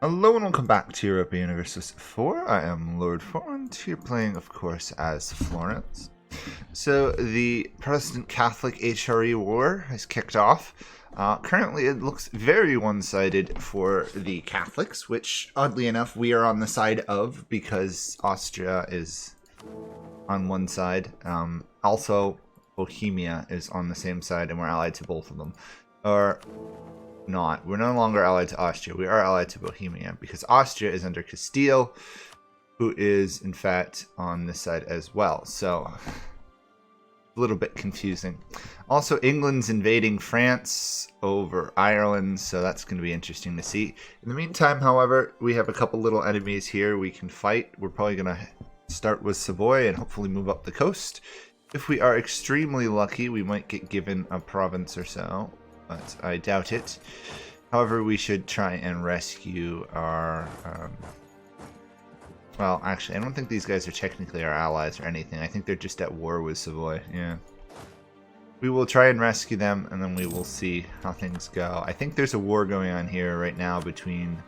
Hello and welcome back to Europa Universalis 4. I am Lord Forwind, here playing, of course, as Florence. So, the Protestant Catholic HRE war has kicked off. Currently, it looks very one-sided for the Catholics, which, oddly enough, we are on the side of because Austria is on one side. Also, Bohemia is on the same side, and we're allied to both of them. Or not. We're no longer allied to Austria. We are allied to Bohemia because Austria is under Castile, who is, in fact, on this side as well. So, a little bit confusing. Also, England's invading France over Ireland, so that's going to be interesting to see. In the meantime, however, we have a couple little enemies here we can fight. We're probably going to start with Savoy and hopefully move up the coast. If we are extremely lucky, we might get given a province or so, but I doubt it. However, we should try and rescue our... well, actually, I don't think these guys are technically our allies or anything. I think they're just at war with Savoy, yeah. We will try and rescue them, and then we will see how things go. I think there's a war going on here right now between...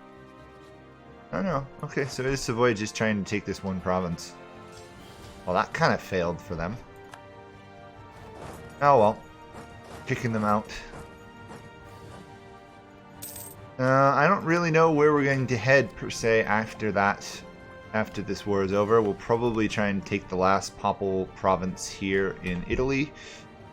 Oh no, okay, so is Savoy just trying to take this one province? Well, that kind of failed for them. Oh well. Kicking them out. I don't really know where we're going to head, per se, after that. After this war is over. We'll probably try and take the last Papal province here in Italy.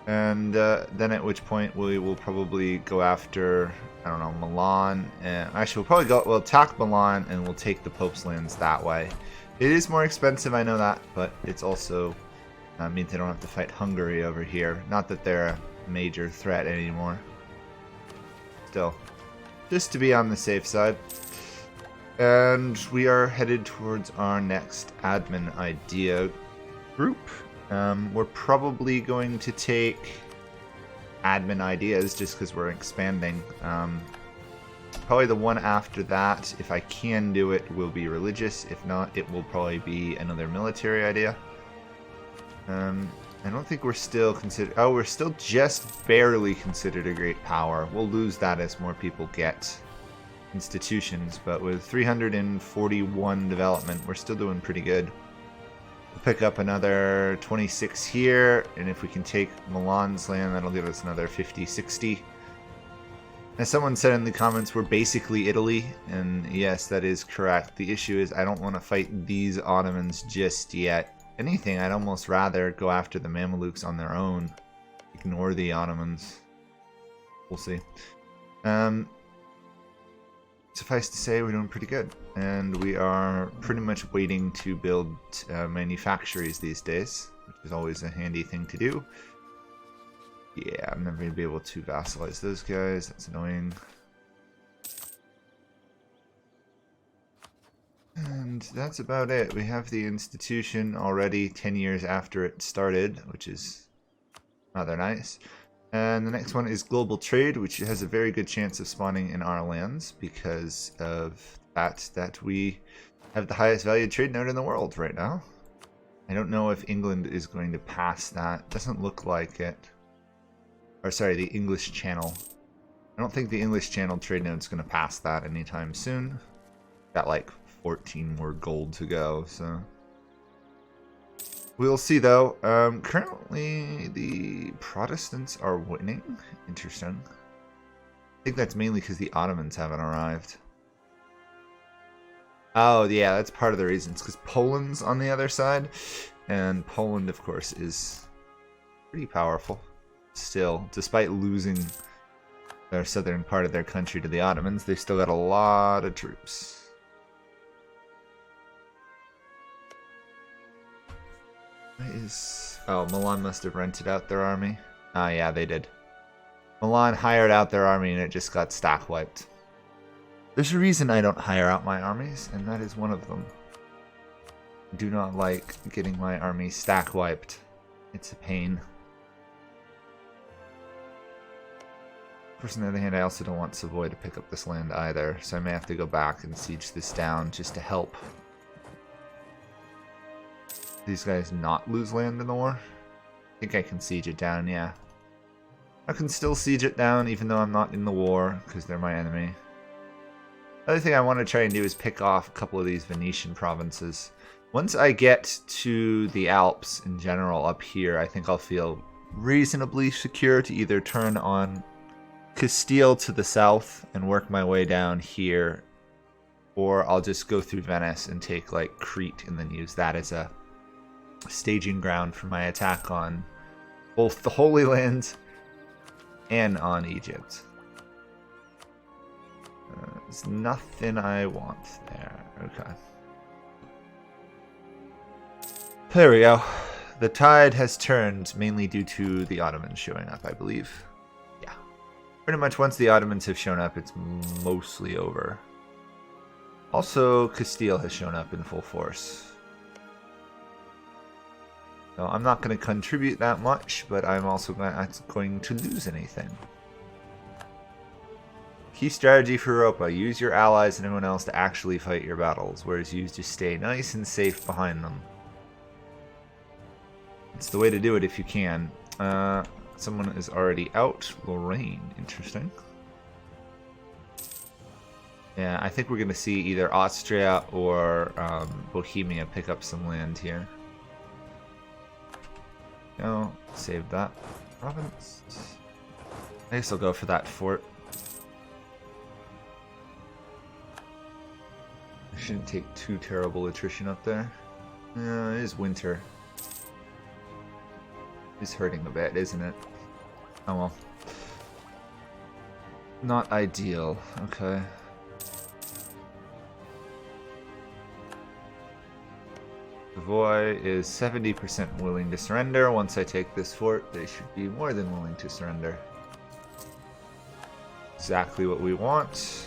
And then at which point we will probably go after, I don't know, Milan. Actually, we'll attack Milan and we'll take the Pope's lands that way. It is more expensive, I know that, but it's also means they don't have to fight Hungary over here. Not that they're a major threat anymore. Still. Just to be on the safe side. And we are headed towards our next admin idea group. We're probably going to take admin ideas just because we're expanding. Probably the one after that, if I can do it, will be religious. If not, it will probably be another military idea. I don't think we're still considered... Oh, we're still just barely considered a great power. We'll lose that as more people get institutions, but with 341 development, we're still doing pretty good. We'll pick up another 26 here, and if we can take Milan's land, that'll give us another 50, 60. As someone said in the comments, we're basically Italy, and yes, that is correct. The issue is I don't want to fight these Ottomans just yet. Anything, I'd almost rather go after the Mamelukes on their own. Ignore the Ottomans. We'll see. Suffice to say, we're doing pretty good. And we are pretty much waiting to build manufactories these days, which is always a handy thing to do. Yeah, I'm never going to be able to vassalize those guys. That's annoying. And that's about it. We have the institution already 10 years after it started, which is rather nice. And the next one is global trade, which has a very good chance of spawning in our lands because of the fact that we have the highest valued trade node in the world right now. I don't know if England is going to pass that. Doesn't look like it. Or sorry, the English Channel. I don't think the English Channel trade node is going to pass that anytime soon. Got like 14 more gold to go, so we'll see though. Currently the Protestants are winning. Interesting. I think that's mainly because the Ottomans haven't arrived. Oh yeah, that's part of the reasons, because Poland's on the other side, and Poland of course is pretty powerful still. Despite losing their southern part of their country to the Ottomans, they still got a lot of troops. Oh, Milan must have rented out their army. Oh yeah, they did. Milan hired out their army and it just got stack wiped. There's a reason I don't hire out my armies, and that is one of them. I do not like getting my army stack wiped. It's a pain. Of course, on the other hand, I also don't want Savoy to pick up this land either, so I may have to go back and siege this down just to help these guys not lose land in the war. I think I can siege it down, yeah. I can still siege it down even though I'm not in the war, because they're my enemy. Other thing I want to try and do is pick off a couple of these Venetian provinces. Once I get to the Alps in general up here, I think I'll feel reasonably secure to either turn on Castile to the south and work my way down here, or I'll just go through Venice and take like Crete and then use that as a staging ground for my attack on both the Holy Land and on Egypt. There's nothing I want there. Okay. There we go. The tide has turned mainly due to the Ottomans showing up, I believe. Yeah. Pretty much once the Ottomans have shown up, it's mostly over. Also, Castile has shown up in full force. So I'm not going to contribute that much, but I'm also not going to lose anything. Key strategy for Europa. Use your allies and everyone else to actually fight your battles, whereas you just stay nice and safe behind them. It's the way to do it if you can. Someone is already out. Lorraine. Interesting. Yeah, I think we're going to see either Austria or Bohemia pick up some land here. No, save that province. I guess I'll go for that fort. I shouldn't take too terrible attrition up there. It is winter. It's hurting a bit, isn't it? Oh well. Not ideal. Okay. Savoy is 70% willing to surrender. Once I take this fort, they should be more than willing to surrender. Exactly what we want.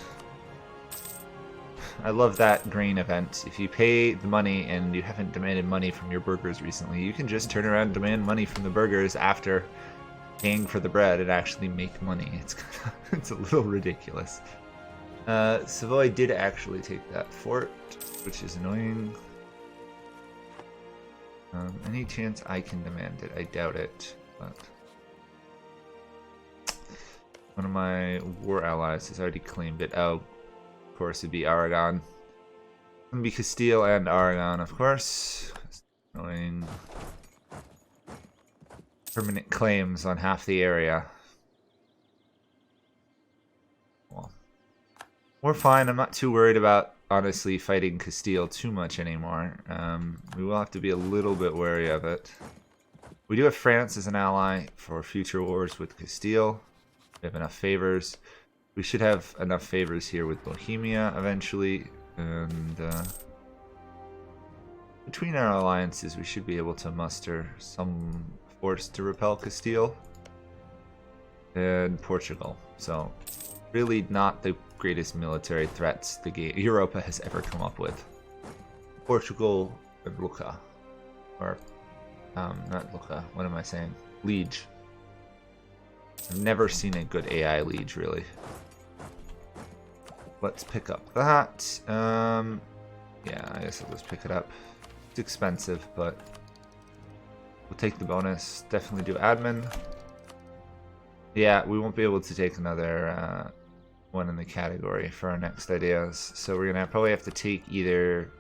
I love that grain event. If you pay the money and you haven't demanded money from your burghers recently, you can just turn around and demand money from the burghers after paying for the bread and actually make money. It's a little ridiculous. Savoy did actually take that fort, which is annoying. Any chance I can demand it? I doubt it, but one of my war allies has already claimed it. Oh, of course it'd be Aragon. It's gonna be Castile and Aragon, of course. Annoying. Permanent claims on half the area. Well, we're fine. I'm not too worried about, honestly, fighting Castile too much anymore. We will have to be a little bit wary of it. We do have France as an ally for future wars with Castile. We have enough favors. We should have enough favors here with Bohemia eventually. And between our alliances, we should be able to muster some force to repel Castile and Portugal. So really not the greatest military threats Europa has ever come up with. Portugal and Lucca. Or, not Lucca, what am I saying? Liege. I've never seen a good AI Liege, really. Let's pick up that. Yeah, I guess I'll just pick it up. It's expensive, but we'll take the bonus. Definitely do admin. Yeah, we won't be able to take another one in the category for our next ideas. So we're gonna probably have to take either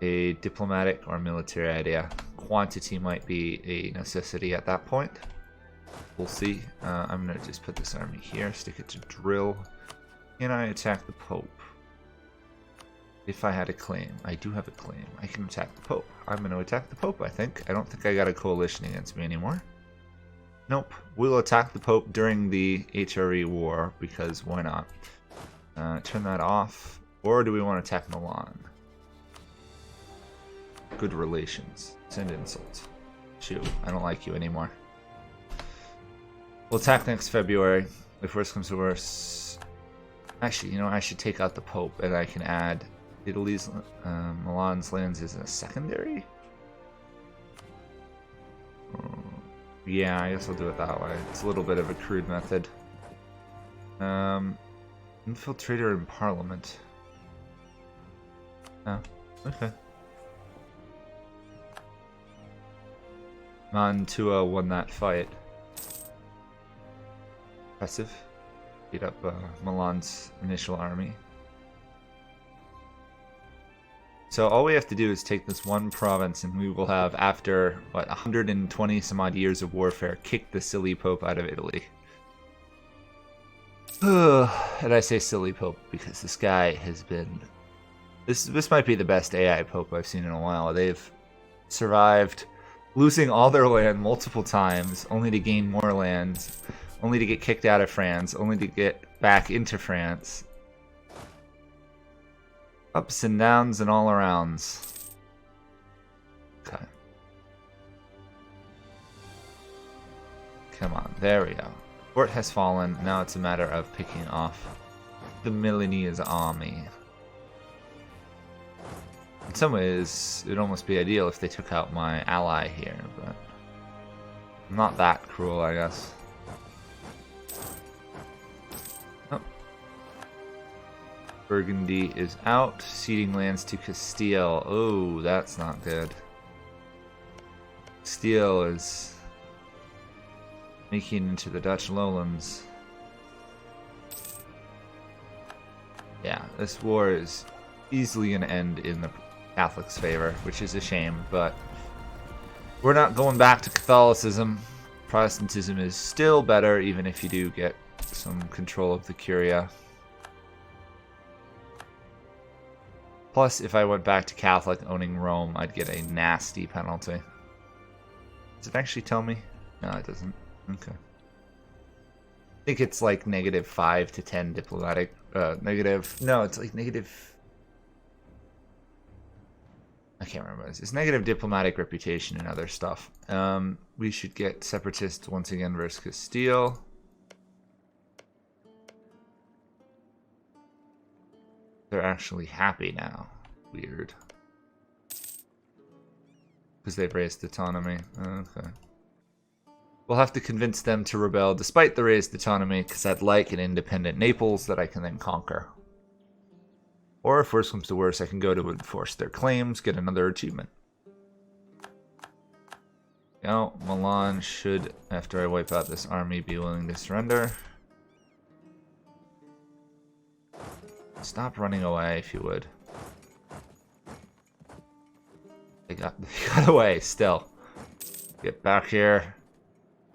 a diplomatic or military idea. Quantity might be a necessity at that point. We'll see. I'm gonna just put this army here, stick it to drill. Can I attack the Pope? If I had a claim. I do have a claim. I can attack the Pope. I'm going to attack the Pope, I think. I don't think I got a coalition against me anymore. Nope. We'll attack the Pope during the HRE war, because why not? Turn that off. Or do we want to attack Milan? Good relations. Send insult. Shoo. I don't like you anymore. We'll attack next February. If worse comes to worse... Actually, you know, I should take out the Pope, and I can add Italy's, Milan's lands as a secondary? Yeah, I guess I'll do it that way. It's a little bit of a crude method. Infiltrator in Parliament. Oh, okay. Mantua won that fight. Impressive. Beat up Milan's initial army. So all we have to do is take this one province and we will have, after, what, 120 some odd years of warfare, kick the silly Pope out of Italy. And I say silly Pope because this guy has been... This might be the best AI Pope I've seen in a while. They've survived losing all their land multiple times, only to gain more land, only to get kicked out of France, only to get back into France. Ups and downs and all arounds. Okay. Come on, there we go. Fort has fallen. Now it's a matter of picking off the Milanese army. In some ways, it'd almost be ideal if they took out my ally here, but I'm not that cruel, I guess. Oh. Burgundy is out, ceding lands to Castile. Oh, that's not good. Castile is making into the Dutch lowlands. Yeah, this war is easily going to end in the Catholics' favor, which is a shame, but we're not going back to Catholicism. Protestantism is still better, even if you do get some control of the Curia. Plus, if I went back to Catholic owning Rome, I'd get a nasty penalty. Does it actually tell me? No, it doesn't. Okay. I think it's like -5 to 10 diplomatic. No, it's like negative. I can't remember this. It's negative diplomatic reputation and other stuff. We should get separatists once again versus Castile. They're actually happy now. Weird. Because they've raised autonomy. Okay. We'll have to convince them to rebel despite the raised autonomy, because I'd like an independent Naples that I can then conquer. Or if worse comes to worse, I can go to enforce their claims, get another achievement. Now, Milan should, after I wipe out this army, be willing to surrender. Stop running away, if you would. They got away, still. Get back here.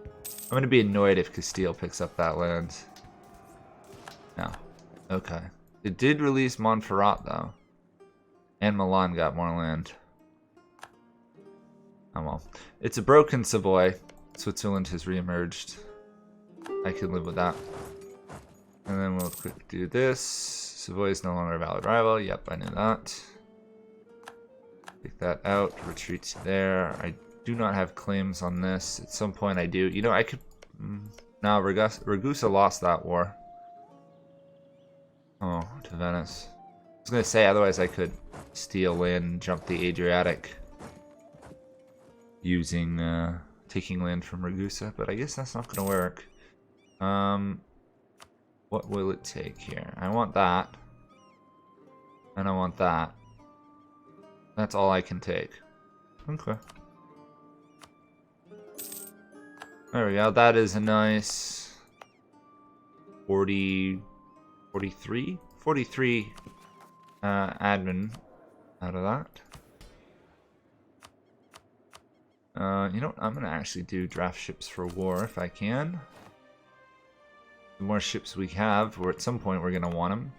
I'm going to be annoyed if Castile picks up that land. No. Okay. It did release Montferrat, though. And Milan got more land. Oh well. It's a broken Savoy. Switzerland has reemerged. I can live with that. And then we'll quickly do this. Savoy is no longer a valid rival. Yep, I knew that. Take that out. Retreat there. I do not have claims on this. At some point I do. You know, I could... No, Ragusa lost that war. Oh, to Venice. I was going to say, otherwise I could steal land and jump the Adriatic using, taking land from Ragusa, but I guess that's not going to work. What will it take here? I want that. And I want that. That's all I can take. Okay. There we go. That is a nice 43 admin out of that. You know what? I'm gonna actually do draft ships for war if I can. The more ships we have, or at some point we're gonna want them.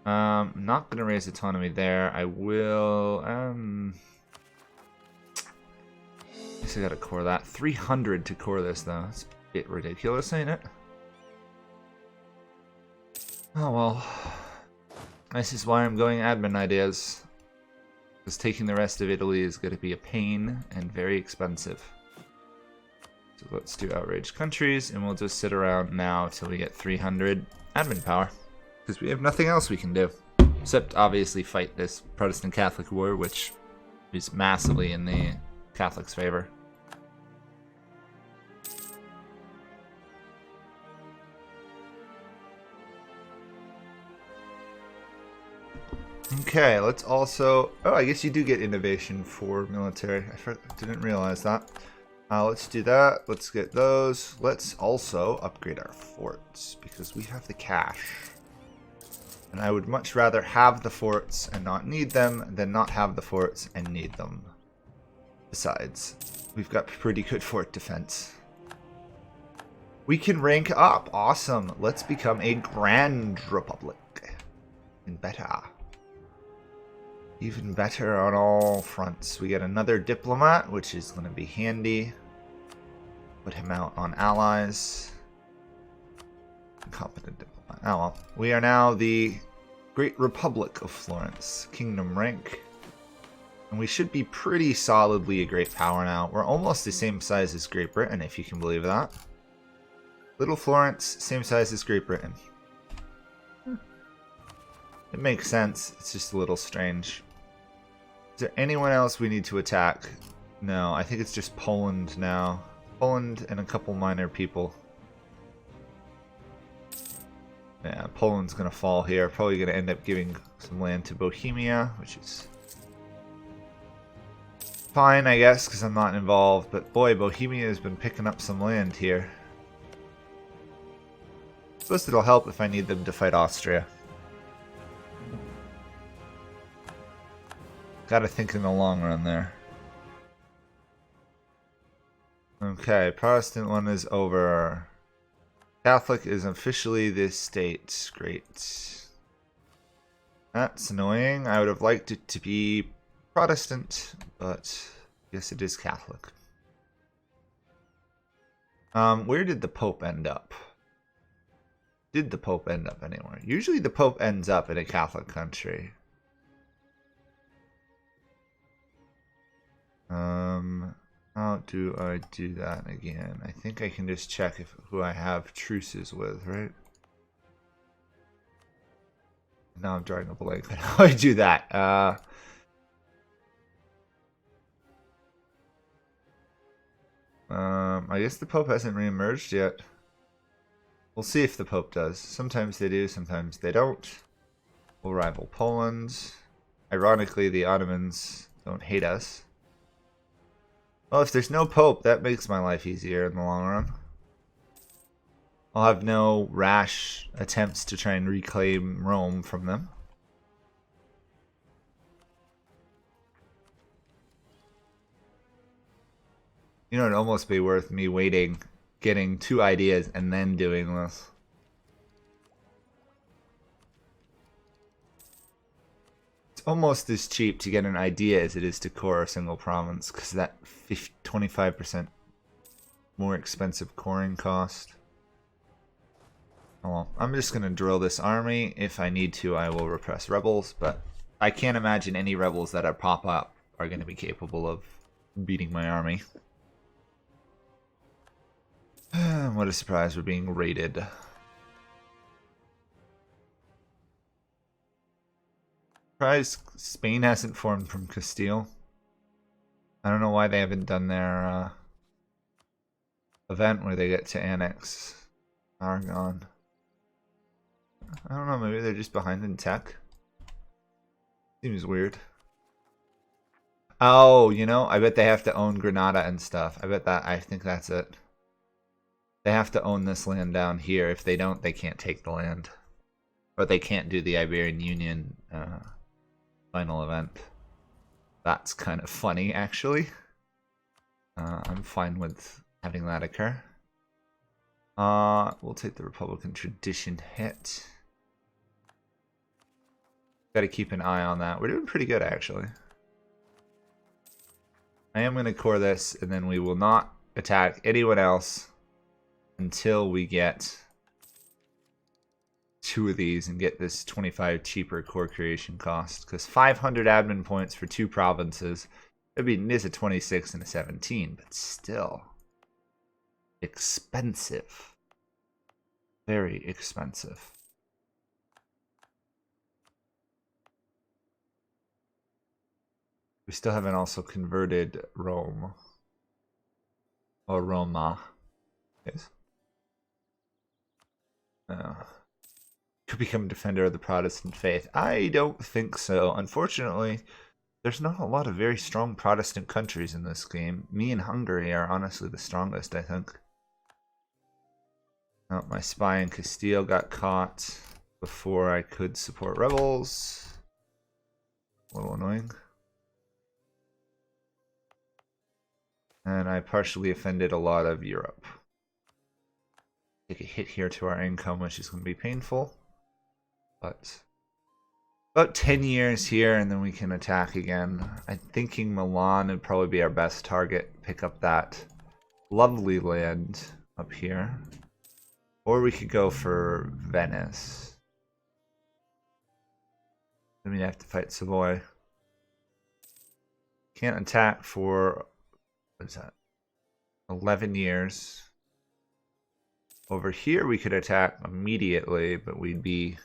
Not gonna raise autonomy there. I will. I guess I gotta core that. 300 to core this though. That's a bit ridiculous, ain't it? Oh well. This is why I'm going admin ideas. Because taking the rest of Italy is going to be a pain and very expensive. So let's do outraged countries, and we'll just sit around now till we get 300 admin power. Because we have nothing else we can do. Except, obviously, fight this Protestant Catholic war, which is massively in the Catholics' favor. Okay, let's also... Oh, I guess you do get innovation for military. I didn't realize that. Let's do that. Let's get those. Let's also upgrade our forts, because we have the cash. And I would much rather have the forts and not need them than not have the forts and need them. Besides, we've got pretty good fort defense. We can rank up. Awesome. Let's become a Grand Republic. And better. Even better on all fronts. We get another diplomat, which is going to be handy. Put him out on allies. Competent diplomat. Oh well. We are now the Great Republic of Florence. Kingdom rank. And we should be pretty solidly a great power now. We're almost the same size as Great Britain, if you can believe that. Little Florence, same size as Great Britain. It makes sense. It's just a little strange. Is there anyone else we need to attack? No, I think it's just Poland now. Poland and a couple minor people. Yeah, Poland's going to fall here. Probably going to end up giving some land to Bohemia, which is fine, I guess, because I'm not involved. But boy, Bohemia has been picking up some land here. I suppose it'll help if I need them to fight Austria. Gotta think in the long run there. Okay, Protestant one is over. Catholic is officially this state. Great. That's annoying. I would have liked it to be Protestant, but I guess it is Catholic. Where did the Pope end up? Did the Pope end up anywhere? Usually the Pope ends up in a Catholic country. How do I do that again? I think I can just check who I have truces with, right? Now I'm drawing a blank on how I do that. I guess the Pope hasn't re-emerged yet. We'll see if the Pope does. Sometimes they do, sometimes they don't. We'll rival Poland. Ironically, the Ottomans don't hate us. Well, if there's no Pope, that makes my life easier in the long run. I'll have no rash attempts to try and reclaim Rome from them. You know, it'd almost be worth me waiting, getting 2 ideas, and then doing this. It's almost as cheap to get an idea as it is to core a single province, because that 25% more expensive coring cost. Oh well, I'm just going to drill this army. If I need to, I will repress rebels, but I can't imagine any rebels that pop up are going to be capable of beating my army. What a surprise, we're being raided. Surprised Spain hasn't formed from Castile. I don't know why they haven't done their event where they get to annex Aragon. I don't know, maybe they're just behind in tech. Seems weird. Oh, you know, I bet they have to own Granada and stuff. I think that's it. They have to own this land down here. If they don't, they can't take the land. Or they can't do the Iberian Union final event. That's kind of funny, actually. I'm fine with having that occur. We'll take the Republican tradition hit. Got to keep an eye on that. We're doing pretty good, actually. I am going to core this, and then we will not attack anyone else until we get 2 of these and get this 25 cheaper core creation cost. Because 500 admin points for 2 provinces, it is a 26 and a 17, but still expensive. Very expensive. We still haven't also converted Rome. Or Roma. Yes. Could become a defender of the Protestant faith. I don't think so. Unfortunately, there's not a lot of very strong Protestant countries in this game. Me and Hungary are honestly the strongest, I think. Oh, my spy in Castile got caught. before I could support rebels. A little annoying. And I partially offended a lot of Europe. Take a hit here to our income, which is going to be painful. But about 10 years here, and then we can attack again. I'm thinking Milan would probably be our best target. Pick up that lovely land up here. Or we could go for Venice. Then we'd have to fight Savoy. Can't attack for, what is that, 11 years. Over here we could attack immediately, but we'd be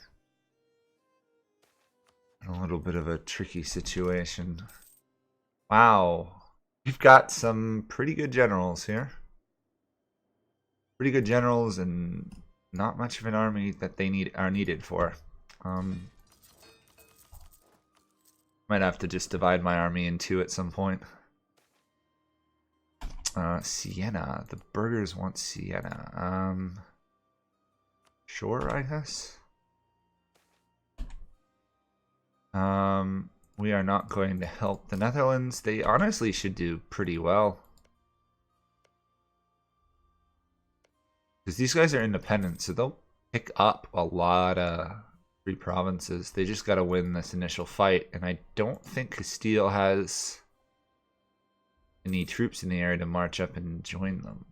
in a little bit of a tricky situation. Wow. We've got some pretty good generals here. Pretty good generals and not much of an army that they are needed for. Might have to just divide my army in two at some point. Siena. The burghers want Siena. Sure, I guess. We are not going to help the Netherlands. They honestly should do pretty well. Because these guys are independent, so they'll pick up a lot of free provinces. They just got to win this initial fight, and I don't think Castile has any troops in the area to march up and join them.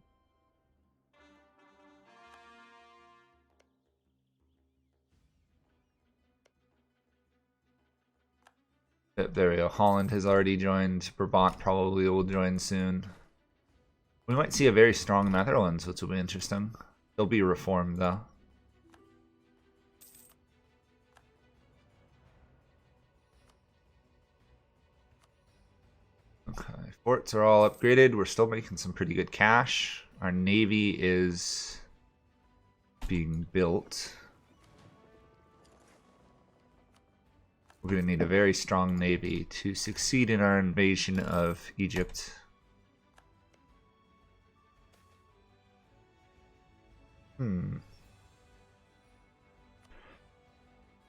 There we go. Holland has already joined. Brabant probably will join soon. We might see a very strong Netherlands, which will be interesting. They'll be reformed, though. Okay, forts are all upgraded. We're still making some pretty good cash. Our navy is being built. We're going to need a very strong navy to succeed in our invasion of Egypt.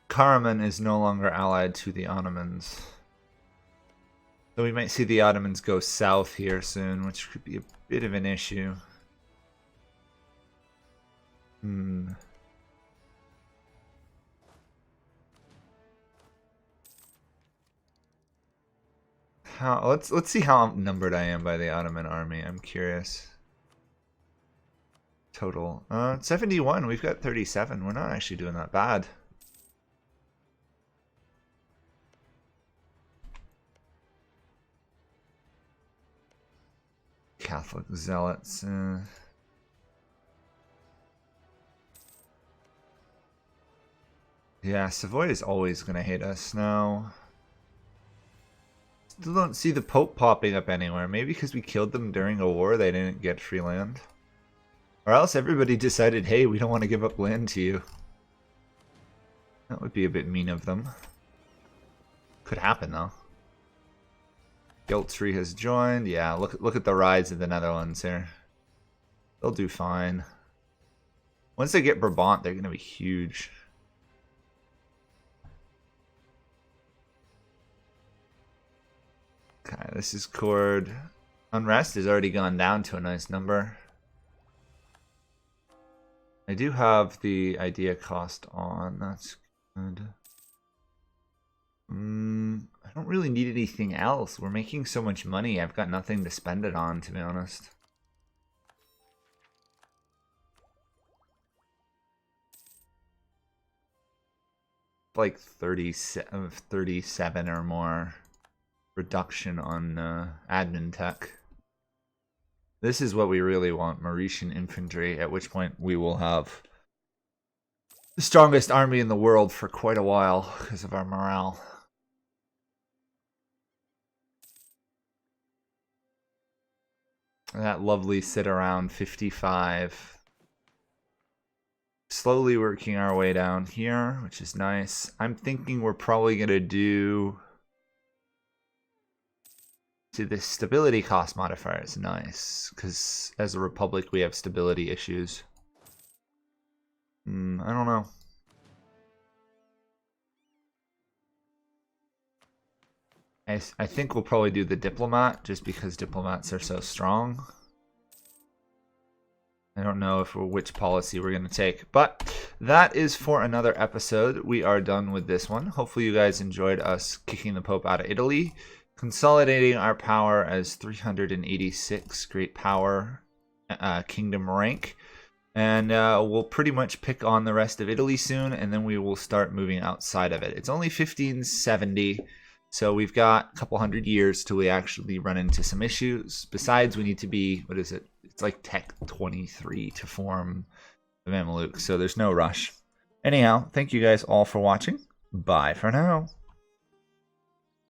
Karaman is no longer allied to the Ottomans. So we might see the Ottomans go south here soon, which could be a bit of an issue. Let's see how outnumbered I am by the Ottoman army. I'm curious. Total 71. We've got 37. We're not actually doing that bad. Catholic zealots. Yeah, Savoy is always going to hate us now. Still don't see the Pope popping up anywhere. Maybe because we killed them during a war, they didn't get free land. Or else everybody decided, hey, we don't want to give up land to you. That would be a bit mean of them. Could happen, though. Guiltry has joined. Yeah, look at the rise of the Netherlands here. They'll do fine. Once they get Brabant, they're going to be huge. Okay, this is Cord. Unrest has already gone down to a nice number. I do have the idea cost on. That's good. I don't really need anything else. We're making so much money. I've got nothing to spend it on, to be honest. Like 37 or more reduction on admin tech. This is what we really want, Mauritian infantry, at which point we will have the strongest army in the world for quite a while because of our morale. That lovely sit around 55. Slowly working our way down here, which is nice. I'm thinking we're probably going to do... See, the stability cost modifier is nice, because as a republic we have stability issues. I don't know. I think we'll probably do the diplomat, just because diplomats are so strong. I don't know which policy we're going to take, but that is for another episode. We are done with this one. Hopefully you guys enjoyed us kicking the Pope out of Italy, consolidating our power as 386 great power kingdom rank. And we'll pretty much pick on the rest of Italy soon, and then we will start moving outside of it. It's only 1570, so we've got a couple hundred years till we actually run into some issues. Besides, we need to be, what is it? It's like Tech 23 to form the Mameluke, so there's no rush. Anyhow, thank you guys all for watching. Bye for now.